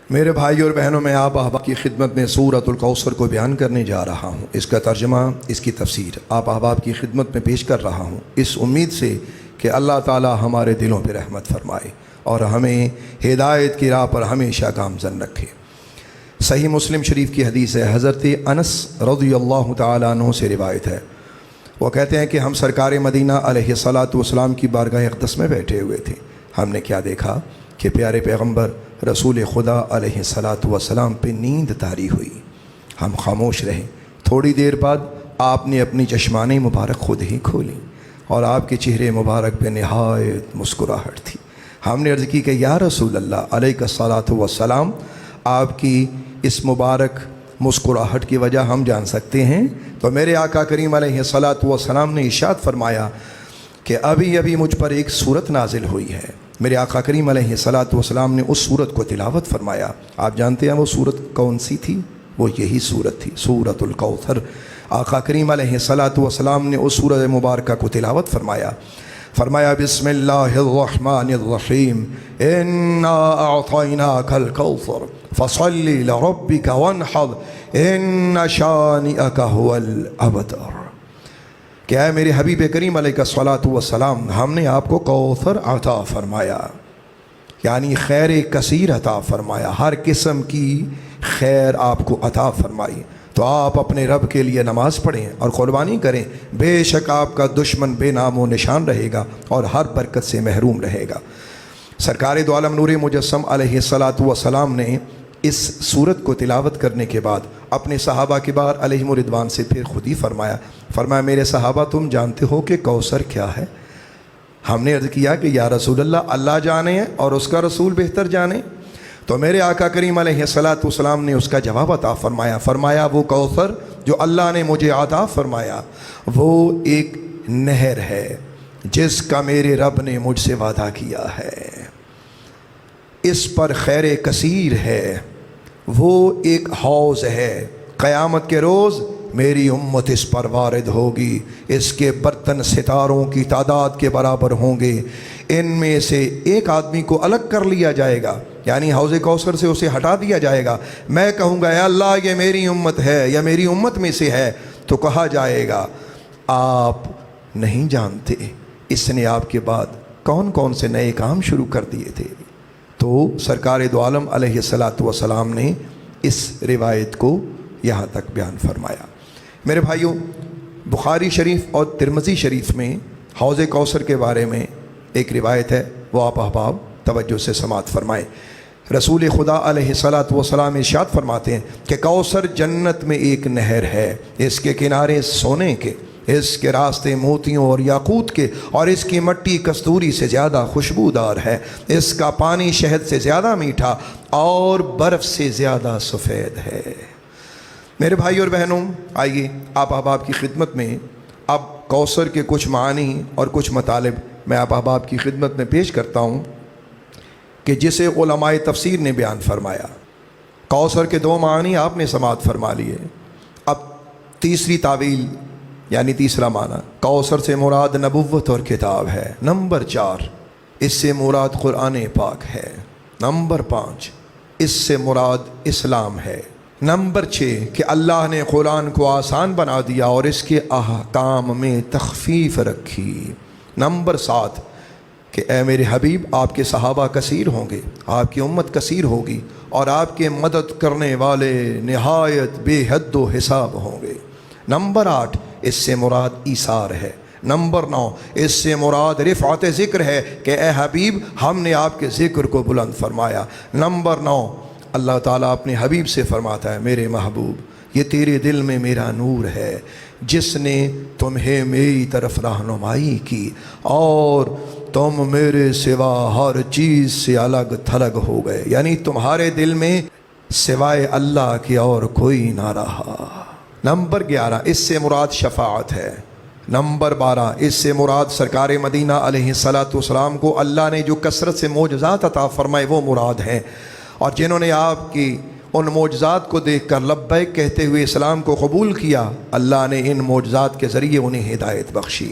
میرے بھائی اور بہنوں، میں آپ احباب کی خدمت میں سورۃ الکوثر کو بیان کرنے جا رہا ہوں۔ اس کا ترجمہ، اس کی تفسیر آپ احباب کی خدمت میں پیش کر رہا ہوں، اس امید سے کہ اللہ تعالی ہمارے دلوں پہ رحمت فرمائے اور ہمیں ہدایت کی راہ پر ہمیشہ گامزن رکھے۔ صحیح مسلم شریف کی حدیث ہے، حضرت انس رضی اللہ تعالیٰ عنہ سے روایت ہے۔ وہ کہتے ہیں کہ ہم سرکار مدینہ علیہ الصلاۃ والسلام کی بارگاہ اقدس میں بیٹھے ہوئے تھے۔ ہم نے کیا دیکھا کہ پیارے پیغمبر رسول خدا علیہ الصلاۃ والسلام پہ نیند طاری ہوئی۔ ہم خاموش رہے۔ تھوڑی دیر بعد آپ نے اپنی چشمانِ مبارک خود ہی کھولیں اور آپ کے چہرے مبارک پہ نہایت مسکراہٹ تھی۔ ہم نے عرض کی کہ یا رسول اللہ علیہ الصلاۃ والسلام، آپ کی اس مبارک مسکراہٹ کی وجہ ہم جان سکتے ہیں؟ تو میرے آقا کریم علیہ الصلاۃ والسلام نے ارشاد فرمایا کہ ابھی ابھی مجھ پر ایک سورت نازل ہوئی ہے۔ میرے آقا کریم علیہ الصلاۃ والسلام نے اس سورت کو تلاوت فرمایا۔ آپ جانتے ہیں وہ سورت کون سی تھی؟ وہ یہی سورت تھی، سورۃ الکوثر۔ آقا کریم علیہ الصلاۃ والسلام نے اس سورت مبارکہ کو تلاوت فرمایا بسم اللہ الرحمن الرحیم، انا اعطیناک الکوثر فصل لربک وانحر ان شانئک هو الابتر۔ کہ اے میرے حبیب کریم علیہ الصلاۃ والسلام، ہم نے آپ کو کوثر عطا فرمایا، یعنی خیر کثیر عطا فرمایا، ہر قسم کی خیر آپ کو عطا فرمائی۔ تو آپ اپنے رب کے لیے نماز پڑھیں اور قربانی کریں، بے شک آپ کا دشمن بے نام و نشان رہے گا اور ہر برکت سے محروم رہے گا۔ سرکار دو عالم نور مجسم علیہ الصلاۃ والسلام نے اس سورت کو تلاوت کرنے کے بعد اپنے صحابہ کبار علیہم رضوان سے پھر خود ہی فرمایا میرے صحابہ، تم جانتے ہو کہ کوثر کیا ہے؟ ہم نے عرض کیا کہ یا رسول اللہ، اللہ جانے اور اس کا رسول بہتر جانے۔ تو میرے آقا کریم علیہ الصلاۃ والسلام نے اس کا جواب عطا فرمایا وہ کوثر جو اللہ نے مجھے عطا فرمایا وہ ایک نہر ہے جس کا میرے رب نے مجھ سے وعدہ کیا ہے، اس پر خیر کثیر ہے، وہ ایک حوض ہے، قیامت کے روز میری امت اس پر وارد ہوگی، اس کے برتن ستاروں کی تعداد کے برابر ہوں گے، ان میں سے ایک آدمی کو الگ کر لیا جائے گا، یعنی حوض کوثر سے اسے ہٹا دیا جائے گا۔ میں کہوں گا اے اللہ یہ میری امت ہے یا میری امت میں سے ہے، تو کہا جائے گا آپ نہیں جانتے اس نے آپ کے بعد کون کون سے نئے کام شروع کر دیے تھے۔ تو سرکار دو عالم علیہ الصلاۃ والسلام نے اس روایت کو یہاں تک بیان فرمایا۔ میرے بھائیوں، بخاری شریف اور ترمذی شریف میں حوض کوثر کے بارے میں ایک روایت ہے، وہ آپ احباب توجہ سے سماعت فرمائیں۔ رسول خدا علیہ الصلاۃ والسلام ارشاد فرماتے ہیں کہ کوثر جنت میں ایک نہر ہے، اس کے کنارے سونے کے، اس کے راستے موتیوں اور یاقوت کے، اور اس کی مٹی کستوری سے زیادہ خوشبودار ہے، اس کا پانی شہد سے زیادہ میٹھا اور برف سے زیادہ سفید ہے۔ میرے بھائی اور بہنوں، آئیے آپ احباب کی خدمت میں اب کوثر کے کچھ معانی اور کچھ مطالب میں آپ احباب کی خدمت میں پیش کرتا ہوں کہ جسے علماء تفسیر نے بیان فرمایا۔ کوثر کے دو معانی آپ نے سماعت فرما لیے، اب تیسری تعویل یعنی تیسرا معنی، کوثر سے مراد نبوت اور کتاب ہے۔ نمبر 4، اس سے مراد قرآن پاک ہے۔ نمبر 5، اس سے مراد اسلام ہے۔ نمبر 6 کہ اللہ نے قرآن کو آسان بنا دیا اور اس کے احکام میں تخفیف رکھی۔ نمبر 7 کہ اے میرے حبیب، آپ کے صحابہ کثیر ہوں گے، آپ کی امت کثیر ہوگی اور آپ کے مدد کرنے والے نہایت بے حد و حساب ہوں گے۔ نمبر 8 اس سے مراد ایثار ہے۔ نمبر 9 اس سے مراد رفعت ذکر ہے کہ اے حبیب ہم نے آپ کے ذکر کو بلند فرمایا۔ نمبر 9 اللہ تعالیٰ اپنے حبیب سے فرماتا ہے میرے محبوب، یہ تیرے دل میں میرا نور ہے جس نے تمہیں میری طرف رہنمائی کی اور تم میرے سوا ہر چیز سے الگ تھلگ ہو گئے، یعنی تمہارے دل میں سوائے اللہ کے اور کوئی نہ رہا۔ نمبر 11 اس سے مراد شفاعت ہے۔ نمبر 12 اس سے مراد سرکار مدینہ علیہ الصلاۃ والسلام کو اللہ نے جو کثرت سے معجزات عطا فرمائے وہ مراد ہیں، اور جنہوں نے آپ کی ان معجزات کو دیکھ کر لبیک کہتے ہوئے اسلام کو قبول کیا، اللہ نے ان معجزات کے ذریعے انہیں ہدایت بخشی۔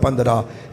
15,